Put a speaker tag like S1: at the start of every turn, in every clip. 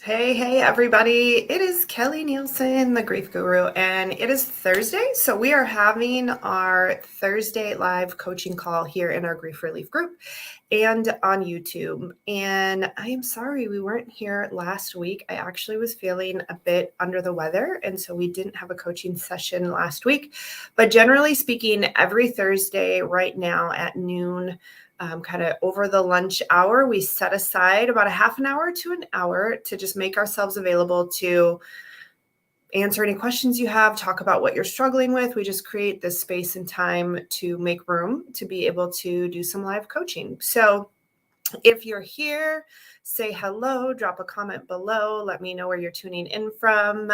S1: Hey, everybody. It is Kelly Nielsen, the Grief Guru, and it is Thursday. So we are having our Thursday live coaching call here in our grief relief group and on YouTube. And I am sorry we weren't here last week. I actually was feeling a bit under the weather, and so we didn't have a coaching session last week. But generally speaking, every Thursday right now at noon, kind of over the lunch hour, we set aside about a half an hour to an hour to just make ourselves available to answer any questions you have, talk about what you're struggling with. We just create this space and time to make room to be able to do some live coaching. So if you're here, say hello, drop a comment below, let me know where you're tuning in from.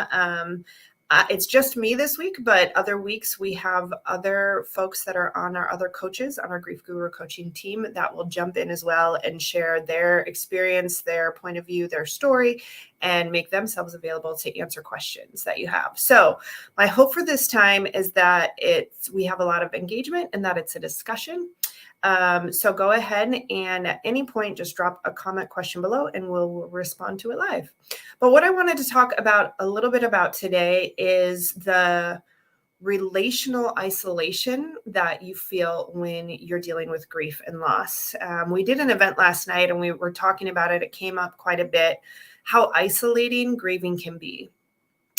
S1: It's just me this week, but other weeks we have other folks that are on our other coaches on our Grief Guru coaching team that will jump in as well and share their experience, their point of view, their story, and make themselves available to answer questions that you have. So my hope for this time is that we have a lot of engagement and that it's a discussion. So go ahead and at any point, just drop a comment question below and we'll respond to it live. But what I wanted to talk about a little bit about today is the relational isolation that you feel when you're dealing with grief and loss. We did an event last night and we were talking about it. It came up quite a bit, how isolating grieving can be.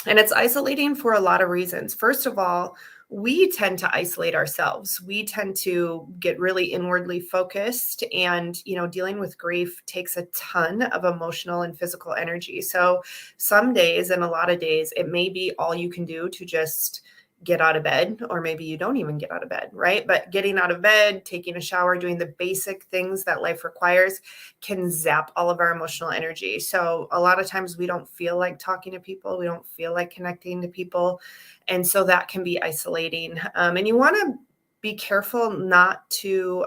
S1: And it's isolating for a lot of reasons. First of all, we tend to isolate ourselves. We tend to get really inwardly focused, and dealing with grief takes a ton of emotional and physical energy. So some days and a lot of days, it may be all you can do to just get out of bed, or maybe you don't even get out of bed, right? But getting out of bed, taking a shower, doing the basic things that life requires can zap all of our emotional energy. So a lot of times we don't feel like talking to people. We don't feel like connecting to people. And so that can be isolating. And you want to be careful not to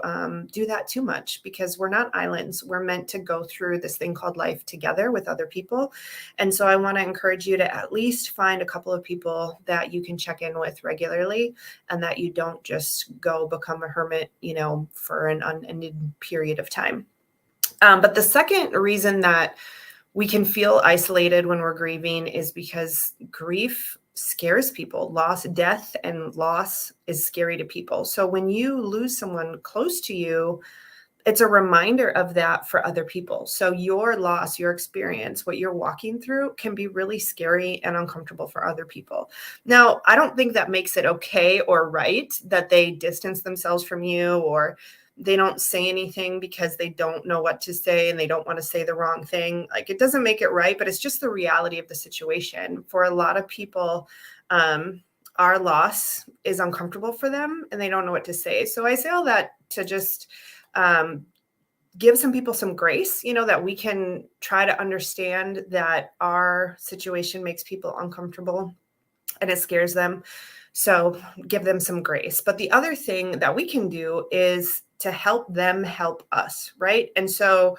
S1: do that too much, because we're not islands. We're meant to go through this thing called life together with other people. And so I want to encourage you to at least find a couple of people that you can check in with regularly, and that you don't just go become a hermit, for an unending period of time. But the second reason that we can feel isolated when we're grieving is because grief scares people. Death and loss is scary to people. So when you lose someone close to you, it's a reminder of that for other people. So your loss, your experience, what you're walking through can be really scary and uncomfortable for other people. Now, I don't think that makes it okay or right that they distance themselves from you, or they don't say anything because they don't know what to say and they don't want to say the wrong thing. Like, it doesn't make it right, but it's just the reality of the situation. For a lot of people, our loss is uncomfortable for them and they don't know what to say. So I say all that to just give some people some grace, that we can try to understand that our situation makes people uncomfortable and it scares them. So give them some grace. But the other thing that we can do is to help them help us, right? And so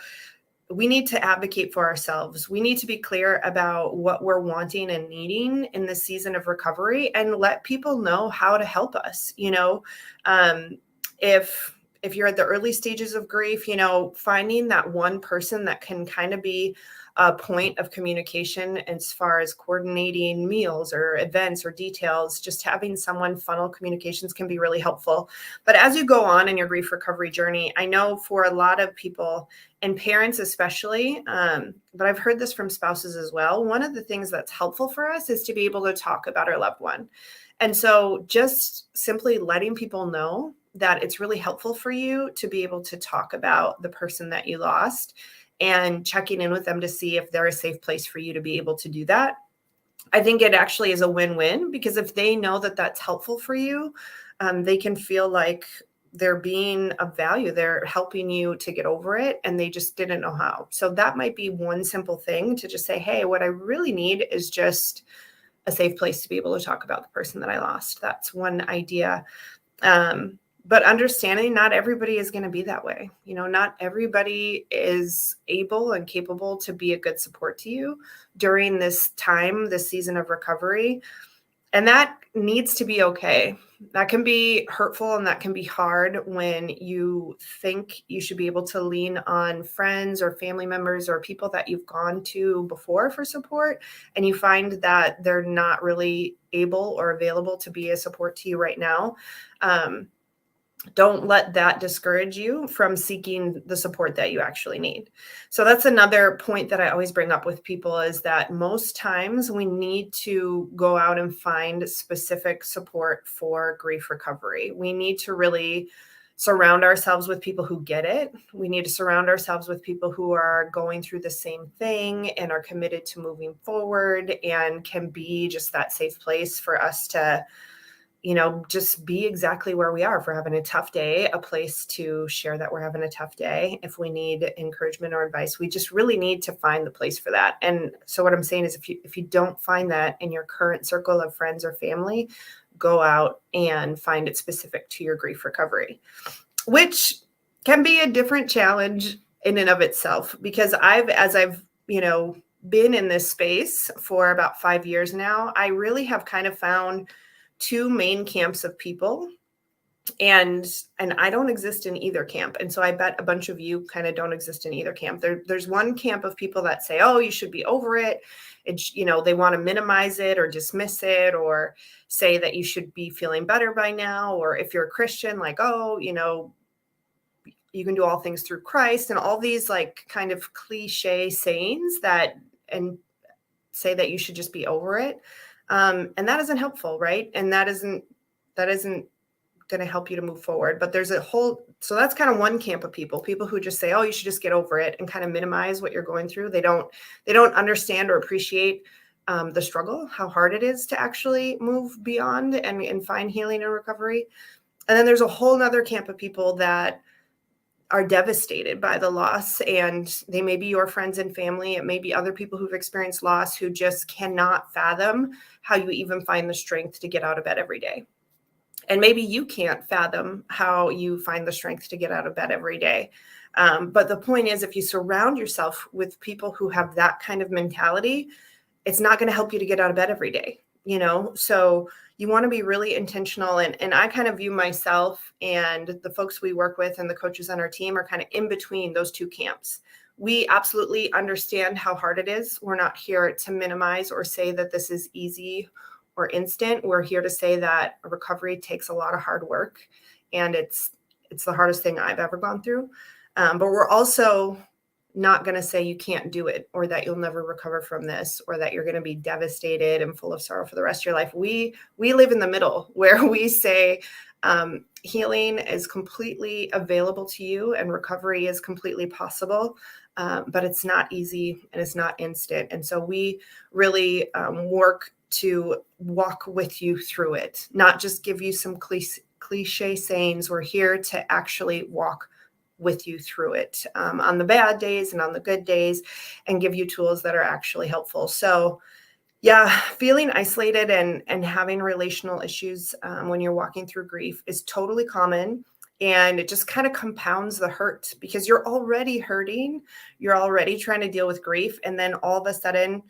S1: we need to advocate for ourselves. We need to be clear about what we're wanting and needing in this season of recovery, and let people know how to help us. If you're at the early stages of grief, finding that one person that can kind of be a point of communication as far as coordinating meals or events or details, just having someone funnel communications can be really helpful. But as you go on in your grief recovery journey, I know for a lot of people, and parents especially, but I've heard this from spouses as well, one of the things that's helpful for us is to be able to talk about our loved one. And so just simply letting people know that it's really helpful for you to be able to talk about the person that you lost, and checking in with them to see if they're a safe place for you to be able to do that. I think it actually is a win-win, because if they know that that's helpful for you, they can feel like they're being of value. They're helping you to get over it, and they just didn't know how. So that might be one simple thing, to just say, hey, what I really need is just a safe place to be able to talk about the person that I lost. That's one idea. But understanding not everybody is going to be that way. Not everybody is able and capable to be a good support to you during this time, this season of recovery. And that needs to be okay. That can be hurtful and that can be hard when you think you should be able to lean on friends or family members or people that you've gone to before for support, and you find that they're not really able or available to be a support to you right now. Don't let that discourage you from seeking the support that you actually need. So that's another point that I always bring up with people, is that most times we need to go out and find specific support for grief recovery. We need to really surround ourselves with people who get it. We need to surround ourselves with people who are going through the same thing and are committed to moving forward and can be just that safe place for us to just be exactly where we are. If we're having a tough day, a place to share that we're having a tough day. If we need encouragement or advice, we just really need to find the place for that. And so what I'm saying is, if you don't find that in your current circle of friends or family, go out and find it specific to your grief recovery, which can be a different challenge in and of itself, because as I've been in this space for about 5 years now, I really have kind of found two main camps of people, and I don't exist in either camp. And so I bet a bunch of you kind of don't exist in either camp. There's one camp of people that say, oh, you should be over it. It's, they want to minimize it or dismiss it, or say that you should be feeling better by now. Or if you're a Christian, like, oh, you can do all things through Christ, and all these like kind of cliche sayings and say that you should just be over it. And that isn't helpful, right? And that isn't going to help you to move forward. But there's so that's kind of one camp of people who just say, oh, you should just get over it, and kind of minimize what you're going through. They don't understand or appreciate the struggle, how hard it is to actually move beyond and find healing and recovery. And then there's a whole nother camp of people that are devastated by the loss, and they may be your friends and family. It may be other people who've experienced loss who just cannot fathom how you even find the strength to get out of bed every day. And maybe you can't fathom how you find the strength to get out of bed every day. But the point is, if you surround yourself with people who have that kind of mentality, it's not going to help you to get out of bed every day, So you want to be really intentional. And I kind of view myself and the folks we work with and the coaches on our team are kind of in between those two camps. We absolutely understand how hard it is. We're not here to minimize or say that this is easy or instant. We're here to say that recovery takes a lot of hard work, and it's the hardest thing I've ever gone through. But we're also not going to say you can't do it, or that you'll never recover from this, or that you're going to be devastated and full of sorrow for the rest of your life. We live in the middle, where we say healing is completely available to you and recovery is completely possible, but it's not easy and it's not instant. And so we really work to walk with you through it, not just give you some cliche sayings. We're here to actually walk with you through it on the bad days and on the good days, and give you tools that are actually helpful. So yeah, feeling isolated and having relational issues when you're walking through grief is totally common. And it just kind of compounds the hurt, because you're already hurting. You're already trying to deal with grief. And then all of a sudden,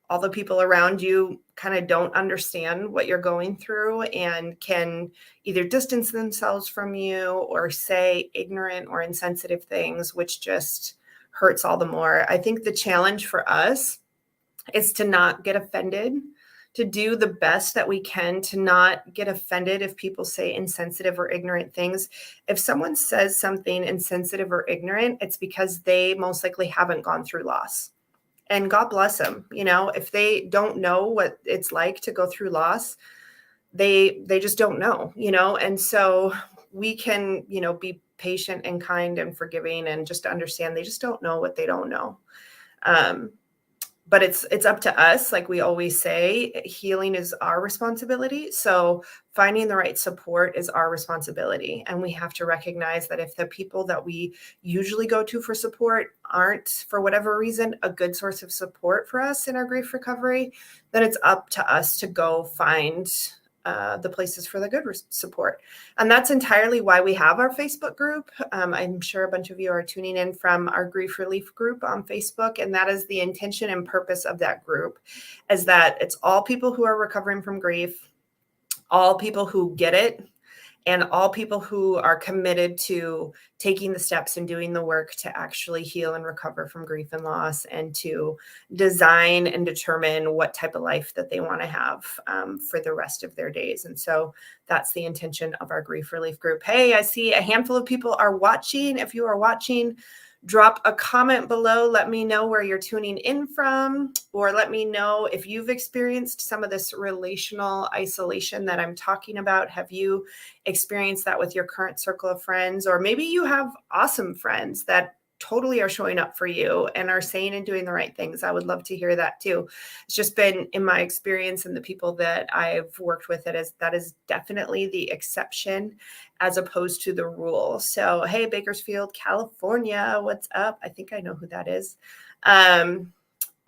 S1: all the people around you kind of don't understand what you're going through and can either distance themselves from you or say ignorant or insensitive things, which just hurts all the more. I think the challenge for us is to not get offended, to do the best that we can to not get offended if people say insensitive or ignorant things. If someone says something insensitive or ignorant, it's because they most likely haven't gone through loss. And God bless them. If they don't know what it's like to go through loss, they just don't know, And so we can, be patient and kind and forgiving, and just understand they just don't know what they don't know. But it's up to us. Like we always say, healing is our responsibility. So finding the right support is our responsibility. And we have to recognize that if the people that we usually go to for support aren't, for whatever reason, a good source of support for us in our grief recovery, then it's up to us to go find the places for the good support. And that's entirely why we have our Facebook group. I'm sure a bunch of you are tuning in from our grief relief group on Facebook. And that is the intention and purpose of that group, is that it's all people who are recovering from grief. all people who get it and all people who are committed to taking the steps and doing the work to actually heal and recover from grief and loss, and to design and determine what type of life that they want to have for the rest of their days. And so that's the intention of our grief relief group. Hey, I see a handful of people are watching. If you are watching, drop a comment below. Let me know where you're tuning in from, or let me know if you've experienced some of this relational isolation that I'm talking about. Have you experienced that with your current circle of friends? Or maybe you have awesome friends that totally are showing up for you and are saying and doing the right things. I would love to hear that too. It's just been in my experience and the people that I've worked with, that is definitely the exception as opposed to the rule. So, hey, Bakersfield, California, what's up? I think I know who that is.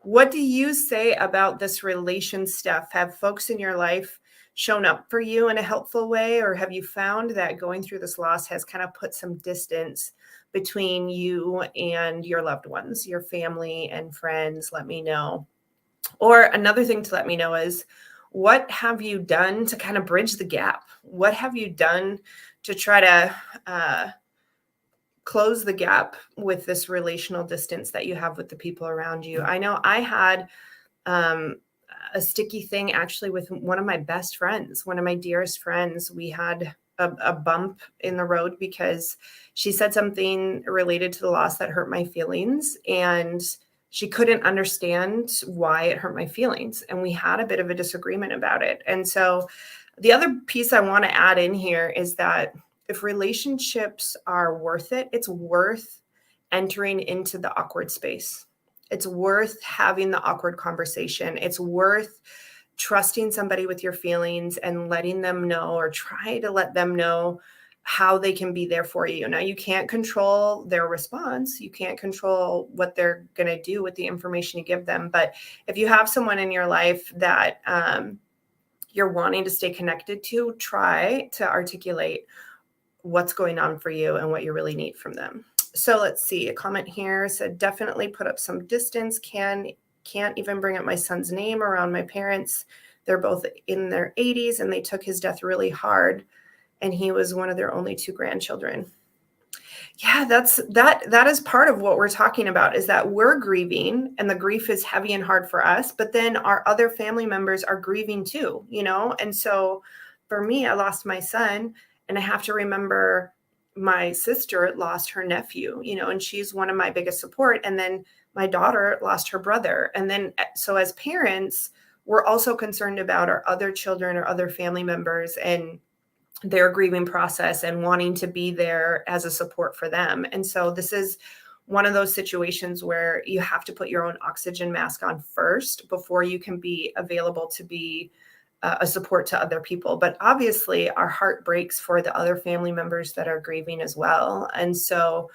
S1: What do you say about this relation stuff? Have folks in your life shown up for you in a helpful way, or have you found that going through this loss has kind of put some distance between you and your loved ones, your family and friends? Let me know. Or another thing to let me know is, what have you done to kind of bridge the gap? What have you done to try to close the gap with this relational distance that you have with the people around you? I know I had a sticky thing actually with one of my best friends, one of my dearest friends. We had a bump in the road because she said something related to the loss that hurt my feelings, and she couldn't understand why it hurt my feelings. And we had a bit of a disagreement about it. And so the other piece I want to add in here is that if relationships are worth it, it's worth entering into the awkward space. It's worth having the awkward conversation. It's worth trusting somebody with your feelings and letting them know, or try to let them know, how they can be there for you. Now, you can't control their response. You can't control what they're going to do with the information you give them. But if you have someone in your life that you're wanting to stay connected to, try to articulate what's going on for you and what you really need from them. So let's see. A comment here said, definitely put up some distance. Can't even bring up my son's name around my parents. They're both in their 80s and they took his death really hard. And he was one of their only 2 grandchildren. Yeah, that is part of what we're talking about, is that we're grieving and the grief is heavy and hard for us, but then our other family members are grieving too, And so for me, I lost my son, and I have to remember my sister lost her nephew, and she's one of my biggest support. And then my daughter lost her brother. And then, so as parents, we're also concerned about our other children or other family members and their grieving process and wanting to be there as a support for them. And so this is one of those situations where you have to put your own oxygen mask on first before you can be available to be a support to other people. But obviously our heart breaks for the other family members that are grieving as well. And so,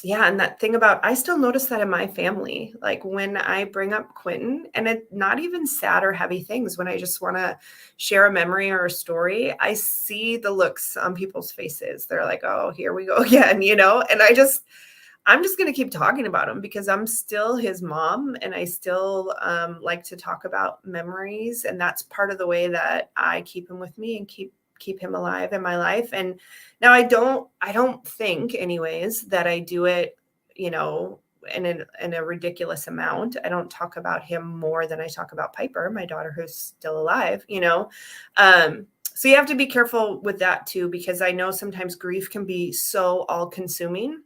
S1: yeah. And that thing about, I still notice that in my family, like when I bring up Quentin, and it's not even sad or heavy things, when I just want to share a memory or a story, I see the looks on people's faces. They're like, oh, here we go again, and I'm just going to keep talking about him because I'm still his mom, and I still like to talk about memories. And that's part of the way that I keep him with me and keep him alive in my life. And now I don't think anyways that I do it, in a ridiculous amount. I don't talk about him more than I talk about Piper, my daughter, who's still alive, so you have to be careful with that too, because I know sometimes grief can be so all consuming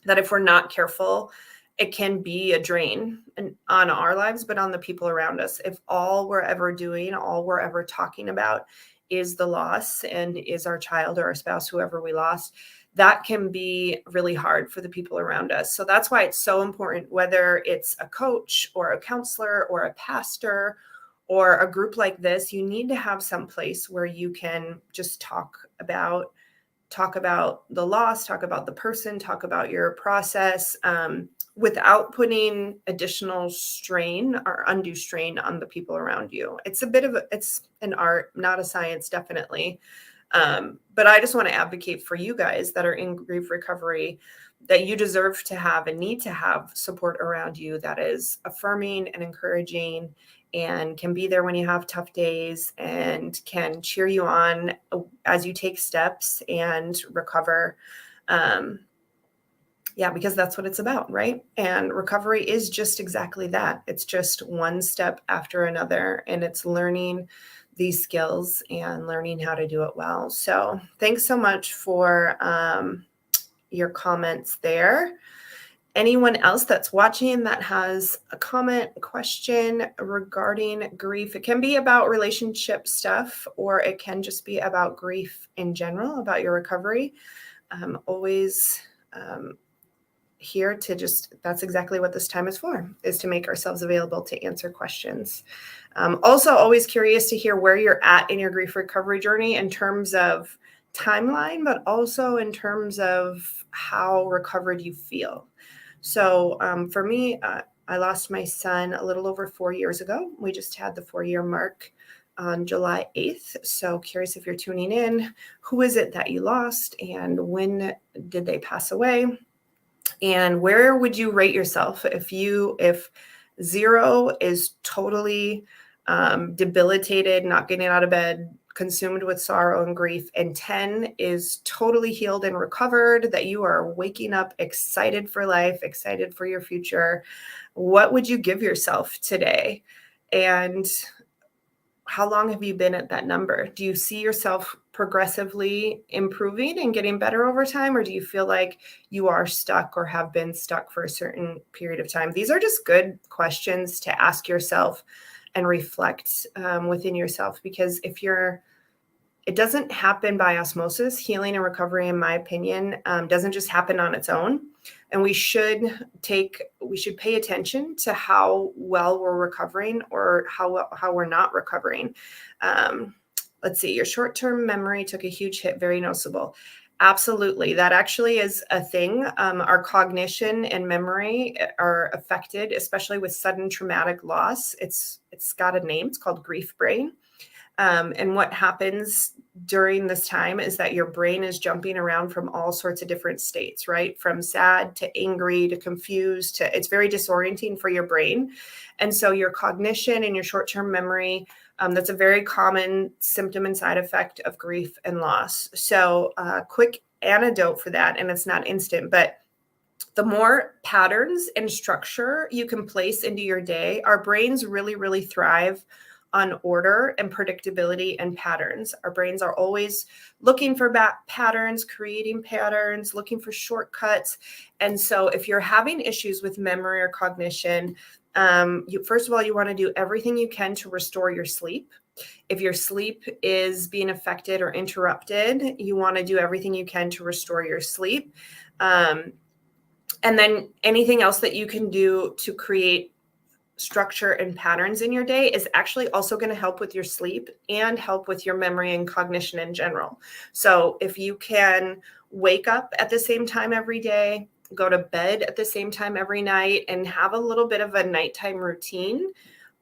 S1: that if we're not careful, it can be a drain on our lives, but on the people around us. If all we're ever doing, all we're ever talking about is the loss and is our child or our spouse, whoever we lost, that can be really hard for the people around us. So that's why it's so important, whether it's a coach or a counselor or a pastor or a group like this, you need to have some place where you can just talk about the loss, talk about the person, talk about your process, without putting additional strain or undue strain on the people around you. It's an art, not a science, definitely. But I just want to advocate for you guys that are in grief recovery that you deserve to have and need to have support around you that is affirming and encouraging and can be there when you have tough days and can cheer you on as you take steps and recover. Because that's what it's about, right? And recovery is just exactly that. It's just one step after another, and it's learning these skills and learning how to do it well. So thanks so much for your comments there. Anyone else that's watching that has a comment, question regarding grief? It can be about relationship stuff, or it can just be about grief in general, about your recovery. Always here to that's exactly what this time is for, is to make ourselves available to answer questions. Also, always curious to hear where you're at in your grief recovery journey in terms of timeline, but also in terms of how recovered you feel. So for me, I lost my son a little over 4 years ago. We just had the 4-year mark on July 8th. So curious if you're tuning in, who is it that you lost and when did they pass away? And where would you rate yourself if 0 is totally debilitated, not getting out of bed, consumed with sorrow and grief, and 10 is totally healed and recovered, that you are waking up excited for life, excited for your future? What would you give yourself today? And how long have you been at that number? Do you see yourself progressively improving and getting better over time? Or do you feel like you are stuck or have been stuck for a certain period of time? These are just good questions to ask yourself and reflect within yourself, because it doesn't happen by osmosis. Healing and recovery, in my opinion, doesn't just happen on its own. And we should pay attention to how well we're recovering or how we're not recovering. Let's see, your short-term memory took a huge hit, very noticeable. Absolutely. That actually is a thing. Our cognition and memory are affected, especially with sudden traumatic loss. It's got a name. It's called grief brain. And what happens during this time is that your brain is jumping around from all sorts of different states, right? From sad to angry to confused it's very disorienting for your brain. And so your cognition and your short-term memory, that's a very common symptom and side effect of grief and loss. So quick antidote for that, and it's not instant, but the more patterns and structure you can place into your day, our brains really, really thrive on order and predictability and patterns. Our brains are always looking for patterns, creating patterns, looking for shortcuts. And so if you're having issues with memory or cognition, first of all, you want to do everything you can to restore your sleep. If your sleep is being affected or interrupted, you want to do everything you can to restore your sleep. And then anything else that you can do to create structure and patterns in your day is actually also going to help with your sleep and help with your memory and cognition in general. So if you can wake up at the same time every day, go to bed at the same time every night, and have a little bit of a nighttime routine,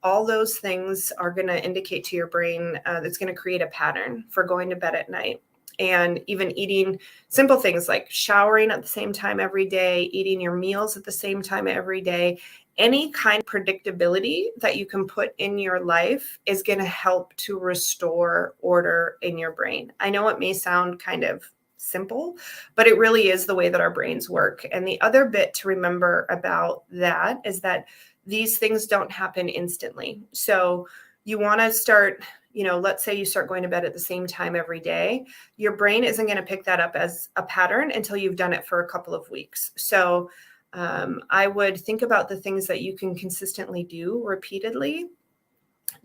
S1: all those things are going to indicate to your brain that's going to create a pattern for going to bed at night. And even eating simple things like showering at the same time every day, eating your meals at the same time every day, any kind of predictability that you can put in your life is going to help to restore order in your brain. I know it may sound kind of simple, but it really is the way that our brains work. And the other bit to remember about that is that these things don't happen instantly. So you want to start, let's say you start going to bed at the same time every day. Your brain isn't going to pick that up as a pattern until you've done it for a couple of weeks. So I would think about the things that you can consistently do repeatedly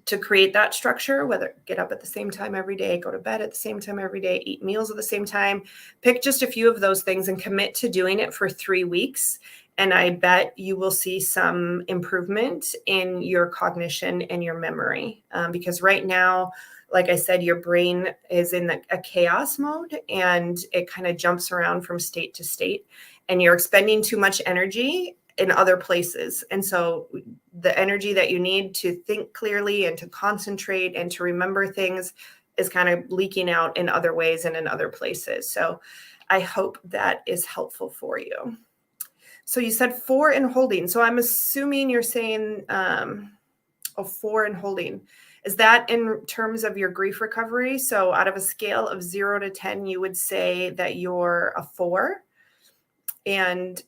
S1: to create that structure, whether get up at the same time every day, go to bed at the same time every day, eat meals at the same time. Pick just a few of those things and commit to doing it for 3 weeks. And I bet you will see some improvement in your cognition and your memory. Because right now, like I said, your brain is in a chaos mode and it kind of jumps around from state to state, and you're expending too much energy in other places. And so the energy that you need to think clearly and to concentrate and to remember things is kind of leaking out in other ways and in other places. So I hope that is helpful for you. So you said 4 in holding. So I'm assuming you're saying a 4 in holding. Is that in terms of your grief recovery? So out of a scale of 0 to 10, you would say that you're a 4. And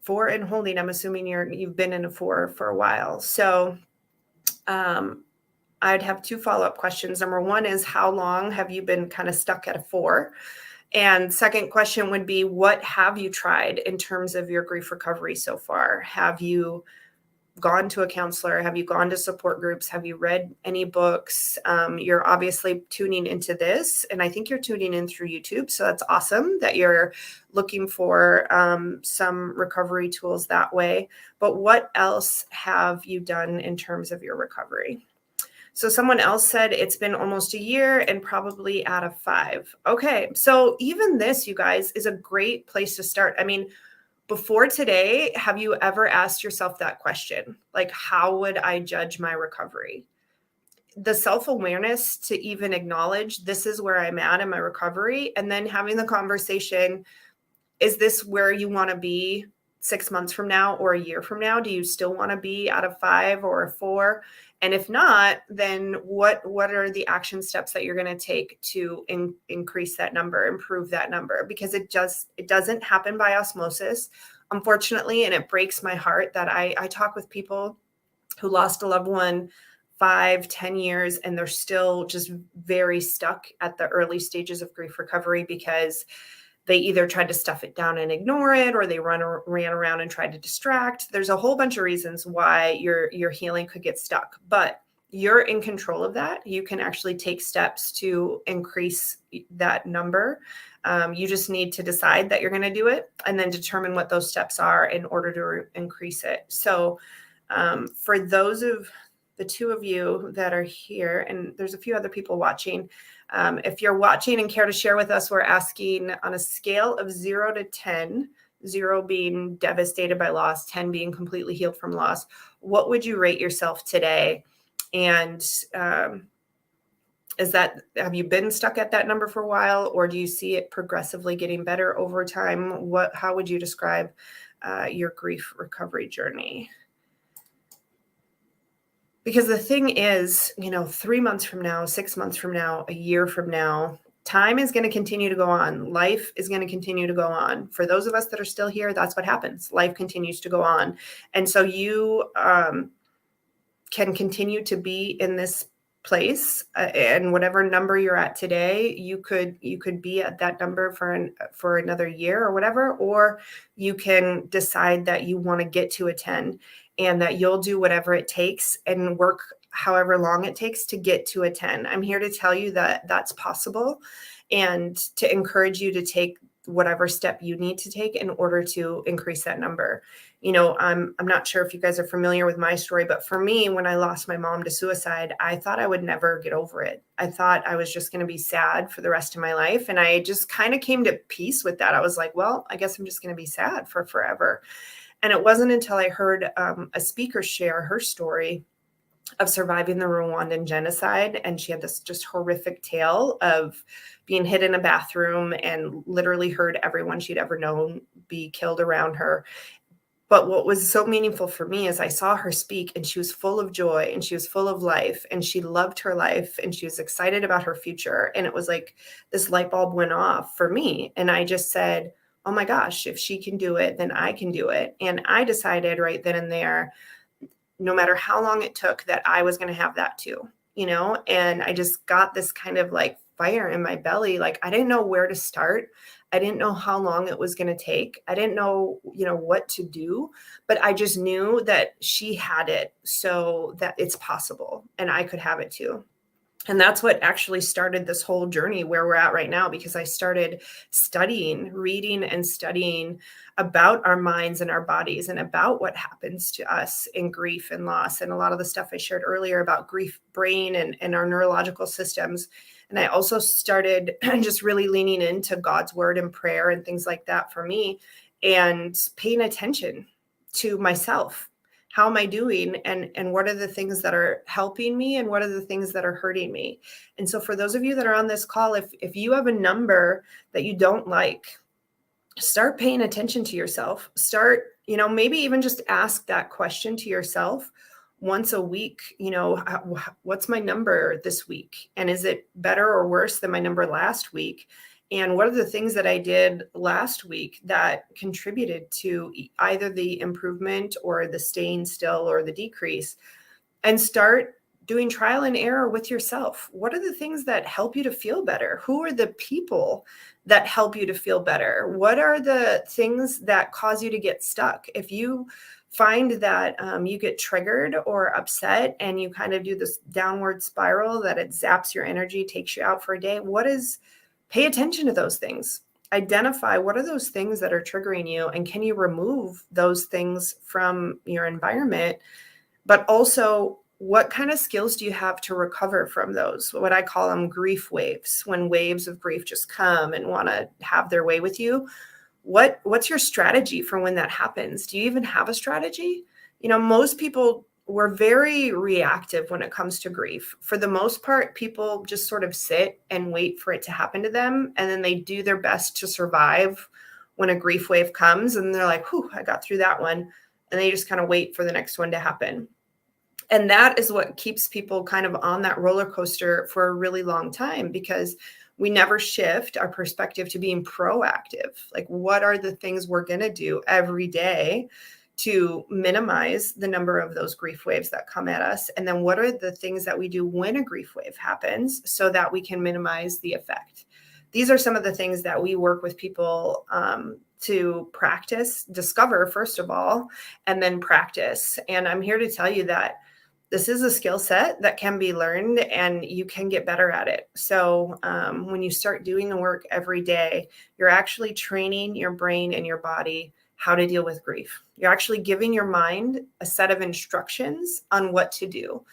S1: 4 in holding, I'm assuming you've been in a 4 for a while. So I'd have 2 follow-up questions. Number 1 is, how long have you been kind of stuck at a 4? And second question would be, what have you tried in terms of your grief recovery so far? Have you gone to a counselor? Have you gone to support groups? Have you read any books? You're obviously tuning into this, and I think you're tuning in through YouTube. So that's awesome that you're looking for some recovery tools that way. But what else have you done in terms of your recovery? So someone else said it's been almost a year and probably out of 5. Okay, so even this, you guys, is a great place to start. I mean, before today, have you ever asked yourself that question? Like, how would I judge my recovery? The self-awareness to even acknowledge this is where I'm at in my recovery, and then having the conversation, is this where you want to be 6 months from now or a year from now? Do you still want to be out of 5 or a 4? And if not, then what are the action steps that you're going to take to increase that number, improve that number? Because it doesn't happen by osmosis, unfortunately. And it breaks my heart that I talk with people who lost a loved one 5, 10 years, and they're still just very stuck at the early stages of grief recovery because they either tried to stuff it down and ignore it, or they ran around and tried to distract. There's a whole bunch of reasons why your healing could get stuck, but you're in control of that. You can actually take steps to increase that number. You just need to decide that you're going to do it and then determine what those steps are in order to increase it. So for those of the 2 of you that are here, and there's a few other people watching, if you're watching and care to share with us, we're asking on a scale of 0 to 10, 0 being devastated by loss, 10 being completely healed from loss, what would you rate yourself today? And have you been stuck at that number for a while, or do you see it progressively getting better over time? How would you describe your grief recovery journey? Because the thing is, 3 months from now, 6 months from now, a year from now, time is going to continue to go on. Life is going to continue to go on. For those of us that are still here, that's what happens. Life continues to go on. And so you can continue to be in this place, and whatever number you're at today, you could be at that number for another year or whatever, or you can decide that you want to get to a 10 and that you'll do whatever it takes and work however long it takes to get to a 10. I'm here to tell you that that's possible and to encourage you to take whatever step you need to take in order to increase that number. I'm not sure if you guys are familiar with my story, but for me, when I lost my mom to suicide, I thought I would never get over it. I thought I was just going to be sad for the rest of my life. And I just kind of came to peace with that. I was like, well, I guess I'm just going to be sad for forever. And it wasn't until I heard a speaker share her story of surviving the Rwandan genocide. And she had this just horrific tale of being hid in a bathroom and literally heard everyone she'd ever known be killed around her. But what was so meaningful for me is I saw her speak, and she was full of joy and she was full of life, and she loved her life and she was excited about her future. And it was like this light bulb went off for me. And I just said, oh my gosh, if she can do it, then I can do it. And I decided right then and there, no matter how long it took, that I was going to have that too, and I just got this kind of like fire in my belly. Like, I didn't know where to start. I didn't know how long it was going to take. I didn't know, what to do, but I just knew that she had it, so that it's possible and I could have it too. And that's what actually started this whole journey where we're at right now, because I started reading and studying about our minds and our bodies and about what happens to us in grief and loss. And a lot of the stuff I shared earlier about grief brain and our neurological systems. And I also started just really leaning into God's word and prayer and things like that for me, and paying attention to myself. How am I doing? And what are the things that are helping me and what are the things that are hurting me? And so for those of you that are on this call, if you have a number that you don't like, start paying attention to yourself. Start maybe even just ask that question to yourself once a week. What's my number this week? And is it better or worse than my number last week? And what are the things that I did last week that contributed to either the improvement or the staying still or the decrease? And start doing trial and error with yourself. What are the things that help you to feel better? Who are the people that help you to feel better? What are the things that cause you to get stuck? If you find that you get triggered or upset and you kind of do this downward spiral, that it zaps your energy, takes you out for a day, pay attention to those things. Identify what are those things that are triggering you, and can you remove those things from your environment? But also, what kind of skills do you have to recover from those? What I call them grief waves, when waves of grief just come and want to have their way with you. What's your strategy for when that happens? Do you even have a strategy? Most people were very reactive when it comes to grief. For the most part, people just sort of sit and wait for it to happen to them. And then they do their best to survive when a grief wave comes. And they're like, whew, I got through that one. And they just kind of wait for the next one to happen. And that is what keeps people kind of on that roller coaster for a really long time, because we never shift our perspective to being proactive. Like, what are the things we're going to do every day to minimize the number of those grief waves that come at us? And then what are the things that we do when a grief wave happens so that we can minimize the effect? These are some of the things that we work with people to practice, discover, first of all, and then practice. And I'm here to tell you that this is a skill set that can be learned, and you can get better at it. So when you start doing the work every day, you're actually training your brain and your body how to deal with grief. You're actually giving your mind a set of instructions on what to do.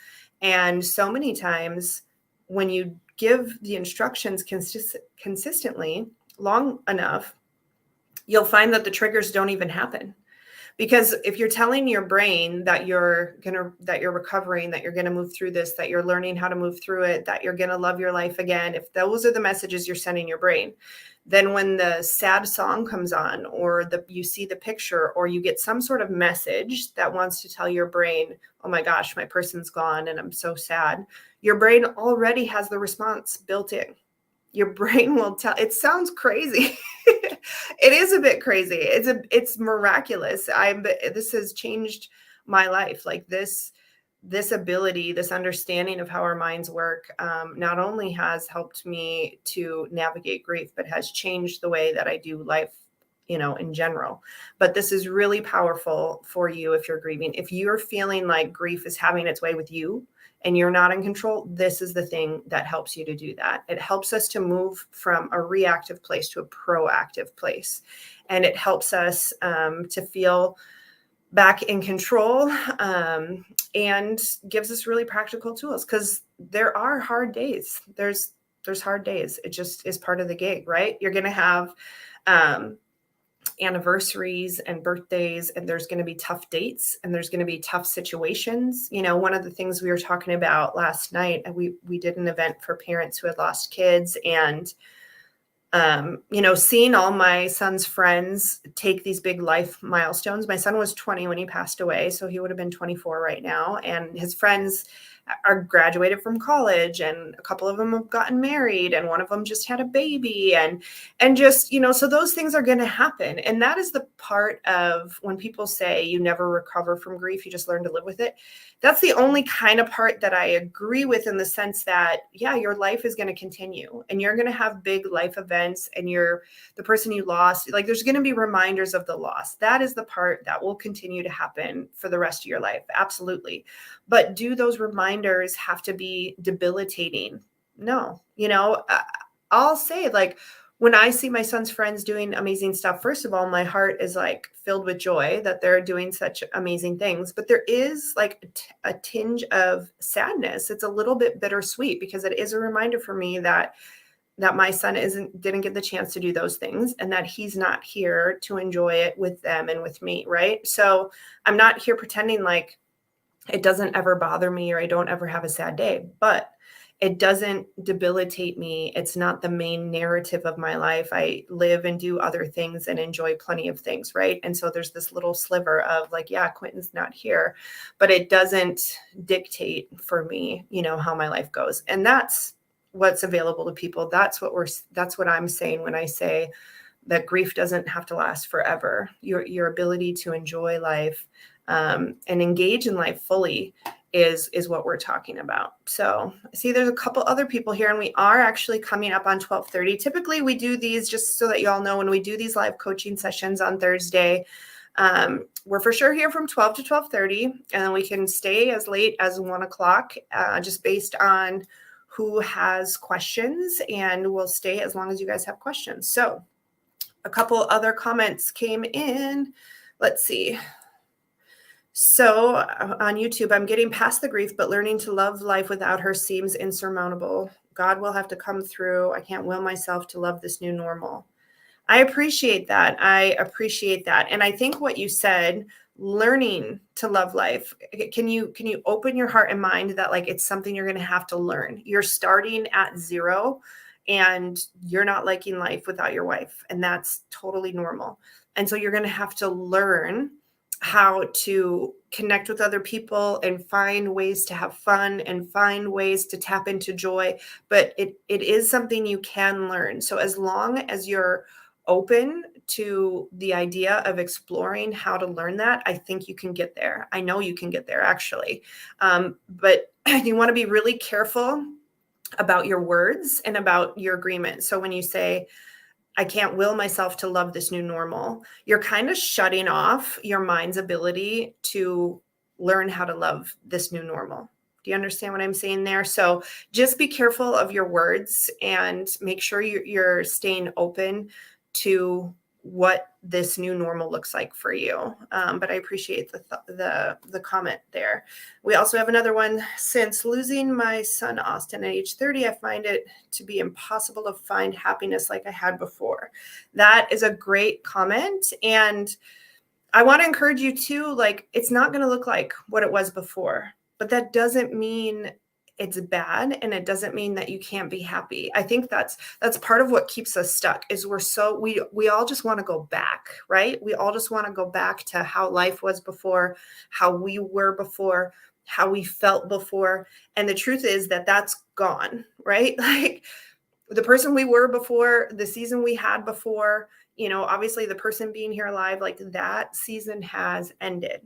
S1: And so many times when you give the instructions consistently long enough, you'll find that the triggers don't even happen. Because if you're telling your brain that you're recovering, that you're going to move through this, that you're learning how to move through it, that you're going to love your life again, if those are the messages you're sending your brain, then when the sad song comes on, or you see the picture, or you get some sort of message that wants to tell your brain, oh my gosh, my person's gone and I'm so sad, your brain already has the response built in. Your brain will tell. It sounds crazy. It is a bit crazy. It's miraculous. This has changed my life. Like this ability, this understanding of how our minds work, not only has helped me to navigate grief, but has changed the way that I do life, in general. But this is really powerful for you if you're grieving. If you're feeling like grief is having its way with you, and you're not in control, this is the thing that helps you to do that. It helps us to move from a reactive place to a proactive place. And it helps us to feel back in control, and gives us really practical tools, because there are hard days. There's hard days. It just is part of the gig, right? You're going to have anniversaries and birthdays, and there's going to be tough dates, and there's going to be tough situations. One of the things we were talking about last night, we did an event for parents who had lost kids, and seeing all my son's friends take these big life milestones. My son was 20 when he passed away, so he would have been 24 right now, and his friends are graduated from college, and a couple of them have gotten married, and one of them just had a baby, and just, so those things are going to happen. And that is the part of when people say you never recover from grief, you just learn to live with it. That's the only kind of part that I agree with, in the sense that, yeah, your life is going to continue, and you're going to have big life events, and the person you lost, like, there's going to be reminders of the loss. That is the part that will continue to happen for the rest of your life. Absolutely. But do those reminders have to be debilitating? No. I'll say, like, when I see my son's friends doing amazing stuff, first of all, my heart is like filled with joy that they're doing such amazing things. But there is like a tinge of sadness. It's a little bit bittersweet, because it is a reminder for me that my son didn't get the chance to do those things, and that he's not here to enjoy it with them and with me. Right. So I'm not here pretending like it doesn't ever bother me, or I don't ever have a sad day. But it doesn't debilitate me. It's not the main narrative of my life. I live and do other things and enjoy plenty of things, right? And so there's this little sliver of like, yeah, Quentin's not here, but it doesn't dictate for me, how my life goes. And that's what's available to people. That's what I'm saying when I say that grief doesn't have to last forever. Your ability to enjoy life and engage in life fully is what we're talking about. So see, there's a couple other people here, and we are actually coming up on 12:30. Typically we do these, just so that y'all know, when we do these live coaching sessions on Thursday, we're for sure here from 12 to 12:30, and then we can stay as late as 1:00, just based on who has questions, and we'll stay as long as you guys have questions. So a couple other comments came in. Let's see. So on YouTube, I'm getting past the grief, but learning to love life without her seems insurmountable. God will have to come through. I can't will myself to love this new normal. I appreciate that. And I think what you said, learning to love life, can you open your heart and mind that like it's something you're going to have to learn? You're starting at zero and you're not liking life without your wife, and that's totally normal. And so you're going to have to learn how to connect with other people and find ways to have fun and find ways to tap into joy. But it is something you can learn. So as long as you're open to the idea of exploring how to learn that, I think you can get there. I know you can get there, actually. But you want to be really careful about your words and about your agreement. So when you say, I can't will myself to love this new normal, you're kind of shutting off your mind's ability to learn how to love this new normal. Do you understand what I'm saying there? So just be careful of your words and make sure you're staying open to what this new normal looks like for you. But I appreciate the comment there. We also have another one. Since losing my son, Austin, at age 30, I find it to be impossible to find happiness like I had before. That is a great comment. And I want to encourage you too, like, it's not going to look like what it was before, but that doesn't mean it's bad, and it doesn't mean that you can't be happy. I think that's part of what keeps us stuck is we all just want to go back, right? We all just want to go back to how life was before, how we were before, how we felt before. And the truth is that that's gone, right? Like the person we were before, the season we had before, obviously the person being here alive, like that season has ended.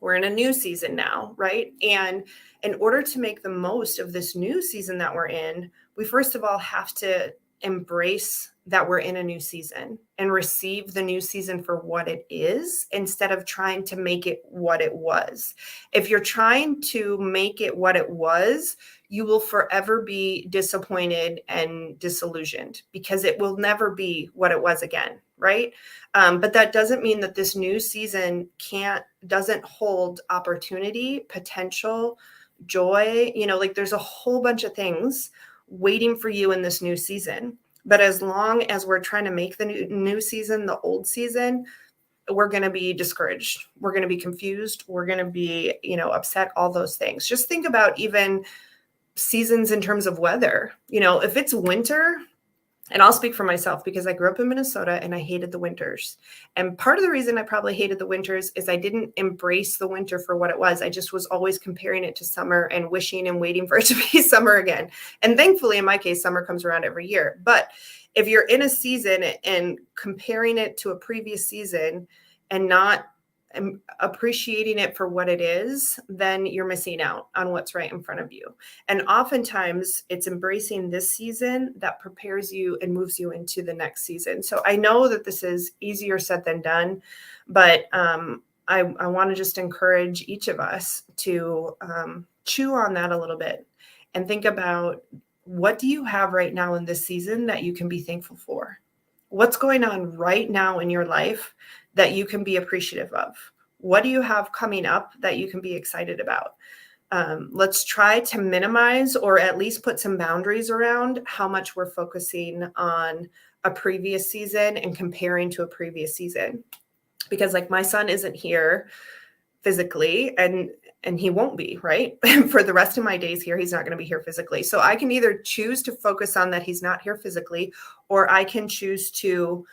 S1: We're in a new season now, right? And in order to make the most of this new season that we're in, we first of all have to embrace that we're in a new season and receive the new season for what it is instead of trying to make it what it was. If you're trying to make it what it was, you will forever be disappointed and disillusioned because it will never be what it was again, right? But that doesn't mean that this new season doesn't hold opportunity, potential, joy. Like there's a whole bunch of things waiting for you in this new season. But as long as we're trying to make the new season the old season, we're going to be discouraged. We're going to be confused. We're going to be, upset, all those things. Just think about even seasons in terms of weather. If it's winter, and I'll speak for myself because I grew up in Minnesota and I hated the winters. And part of the reason I probably hated the winters is I didn't embrace the winter for what it was. I just was always comparing it to summer and wishing and waiting for it to be summer again. And thankfully, in my case, summer comes around every year. But if you're in a season and comparing it to a previous season and not appreciating it for what it is, then you're missing out on what's right in front of you. And oftentimes it's embracing this season that prepares you and moves you into the next season. So I know that this is easier said than done, but I want to just encourage each of us to chew on that a little bit and think about, what do you have right now in this season that you can be thankful for? What's going on right now in your life that you can be appreciative of? What do you have coming up that you can be excited about? Let's try to minimize or at least put some boundaries around how much we're focusing on a previous season and comparing to a previous season. Because like my son isn't here physically, and he won't be, right? For the rest of my days here, he's not going to be here physically. So I can either choose to focus on that he's not here physically, or I can choose to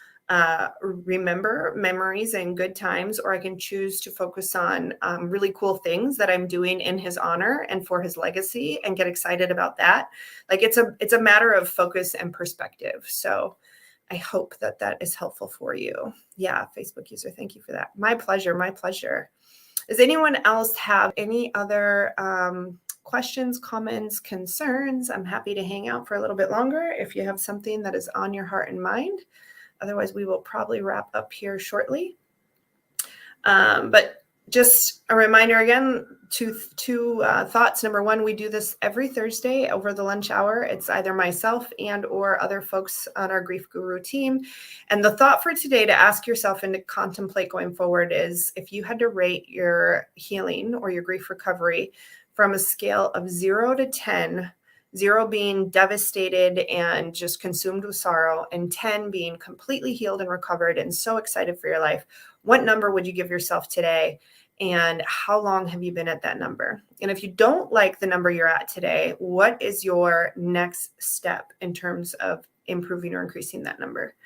S1: remember memories and good times, or I can choose to focus on really cool things that I'm doing in his honor and for his legacy and get excited about that. Like it's a matter of focus and perspective. So I hope that that is helpful for you. Yeah, Facebook user, thank you for that. My pleasure, my pleasure. Does anyone else have any other questions, comments, concerns? I'm happy to hang out for a little bit longer if you have something that is on your heart and mind. Otherwise, we will probably wrap up here shortly. But just a reminder again, two thoughts. Number one, we do this every Thursday over the lunch hour. It's either myself and or other folks on our Grief Guru team. And the thought for today to ask yourself and to contemplate going forward is, if you had to rate your healing or your grief recovery from a scale of 0 to 10, 0 being devastated and just consumed with sorrow, and 10 being completely healed and recovered and so excited for your life, what number would you give yourself today? And how long have you been at that number? And if you don't like the number you're at today, what is your next step in terms of improving or increasing that number?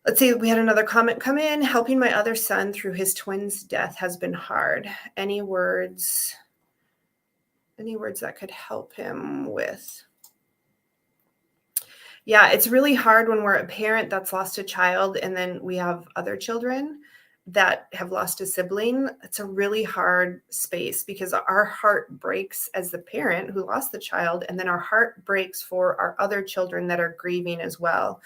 S1: Let's see, we had another comment come in. Helping my other son through his twin's death has been hard. Any words that could help him with? Yeah, it's really hard when we're a parent that's lost a child and then we have other children that have lost a sibling. It's a really hard space because our heart breaks as the parent who lost the child, and then our heart breaks for our other children that are grieving as well.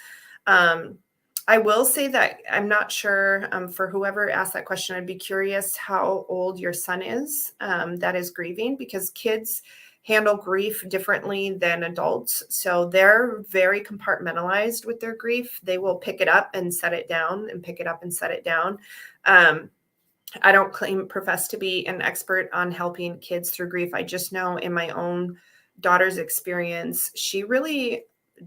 S1: I will say that I'm not sure, for whoever asked that question, I'd be curious how old your son is that is grieving, because kids handle grief differently than adults. So they're very compartmentalized with their grief. They will pick it up and set it down and pick it up and set it down. I don't profess to be an expert on helping kids through grief. I just know in my own daughter's experience, she really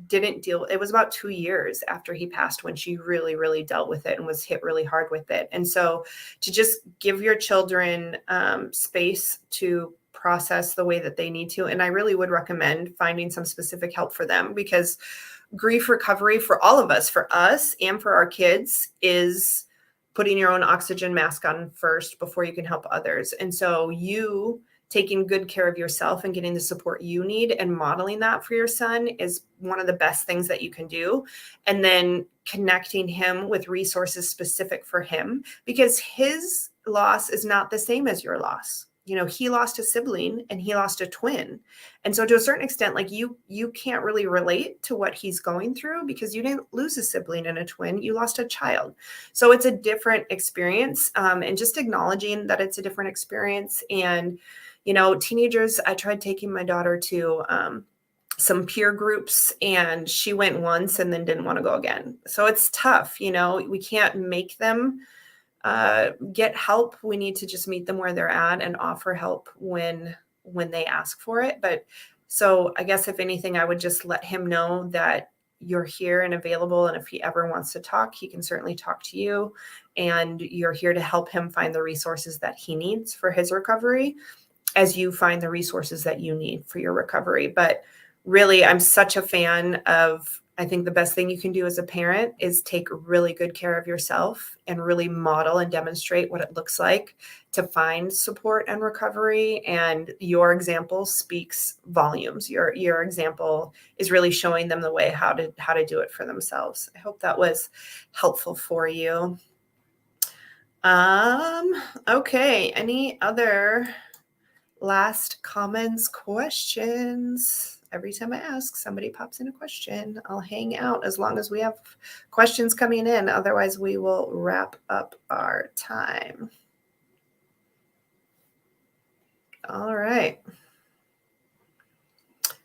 S1: didn't deal. It was about 2 years after he passed when she really, really dealt with it and was hit really hard with it. And so to just give your children space to process the way that they need to. And I really would recommend finding some specific help for them, because grief recovery for all of us, for us and for our kids, is putting your own oxygen mask on first before you can help others. And so you taking good care of yourself and getting the support you need and modeling that for your son is one of the best things that you can do. And then connecting him with resources specific for him, because his loss is not the same as your loss. You know, he lost a sibling and he lost a twin. And so to a certain extent, like you can't really relate to what he's going through because you didn't lose a sibling and a twin, you lost a child. So it's a different experience, and just acknowledging that it's a different experience. And, you know, teenagers, I tried taking my daughter to some peer groups and she went once and then didn't want to go again. So it's tough, you know, we can't make them get help. We need to just meet them where they're at and offer help when they ask for it. But so I guess if anything, I would just let him know that you're here and available. And if he ever wants to talk, he can certainly talk to you, and you're here to help him find the resources that he needs for his recovery as you find the resources that you need for your recovery. But really, I'm such a fan of, I think the best thing you can do as a parent is take really good care of yourself and really model and demonstrate what it looks like to find support and recovery. And your example speaks volumes. Your example is really showing them the way how to do it for themselves. I hope that was helpful for you. Okay. Any other last comments, questions? Every time I ask, somebody pops in a question. I'll hang out as long as we have questions coming in. Otherwise, we will wrap up our time. All right.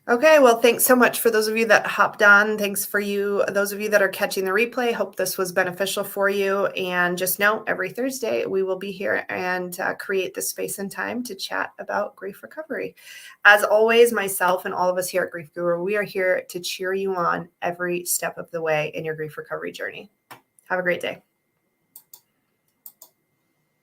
S1: Okay, well, thanks so much for those of you that hopped on. Thanks for those of you that are catching the replay. Hope this was beneficial for you. And just know, every Thursday, we will be here and create the space and time to chat about grief recovery. As always, myself and all of us here at Grief Guru, we are here to cheer you on every step of the way in your grief recovery journey. Have a great day.